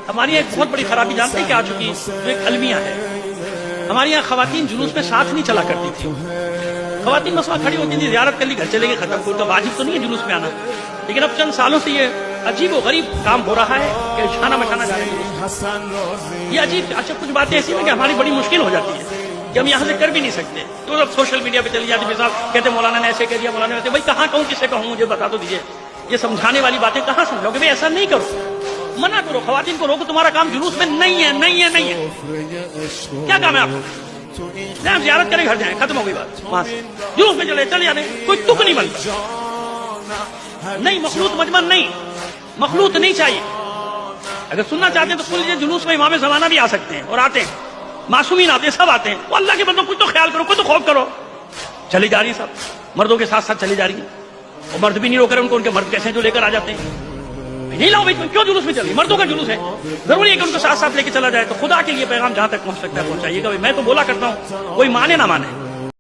ہماری یہاں ایک بہت بڑی خرابی جانتے ہیں کہ آ چکی جو ایک المیہ ہے. ہمارے یہاں خواتین جلوس میں ساتھ نہیں چلا کرتی تھی. خواتین مسئلہ کھڑی ہوتی تھی, زیارت کر لی, گھر چلے گئے, ختم. کوئی تو واجب تو نہیں ہے جلوس میں آنا, لیکن اب چند سالوں سے یہ عجیب و غریب کام ہو رہا ہے کہ چھانا مچھانا جا رہے ہیں. یہ عجیب. اچھا کچھ باتیں ایسی ہیں کہ ہماری بڑی مشکل ہو جاتی ہے کہ ہم یہاں سے کر بھی نہیں سکتے, تو اب سوشل میڈیا پہ چلی جاتی ہے. صاحب کہتے مولانا نے ایسے کہہ دیا, مولانا نے ایسے. بھائی کہاں کہوں, کسے کہوں, مجھے بتا تو دیجیے. یہ سمجھانے والی باتیں کہاں سمجھو کہ بھائی ایسا نہیں کرو, منع کرو, خواتین کو روکو, تمہارا کام جلوس میں نہیں ہے, نہیں ہے, نہیں ہے. کیا کام ہے آپ کو؟ آپ زیارت کریں, گھر جائیں, ختم ہو گئی بات. وہاں سے جلوس میں چلے جانے, کوئی تک نہیں بنتا. نہیں, مخلوط مجمن نہیں, مخلوط نہیں چاہیے. اگر سننا چاہتے ہیں تو سن لیجیے, جلوس میں امام زمانہ بھی آ سکتے ہیں اور آتے ہیں, معصومین آتے ہیں, سب آتے ہیں. وہ اللہ کے بندوں کچھ تو خیال کرو, کچھ تو خوف کرو. چلی جا رہی ہیں سب, مردوں کے ساتھ ساتھ چلی جا رہی ہیں, اور مرد بھی نہیں رو کر ان کو ان کے مرد کیسے جو لے کر آ جاتے ہیں. نہیں لاؤ بھائی, کیوں جلوس میں چل رہی, مردوں کا جلوس ہے, ضروری ہے کہ ان کو ساتھ ساتھ لے کے چلا جائے. تو خدا کے لیے پیغام جہاں تک پہنچ سکتا ہے پہنچائیے گا. میں تو بولا کرتا ہوں, کوئی مانے نہ مانے,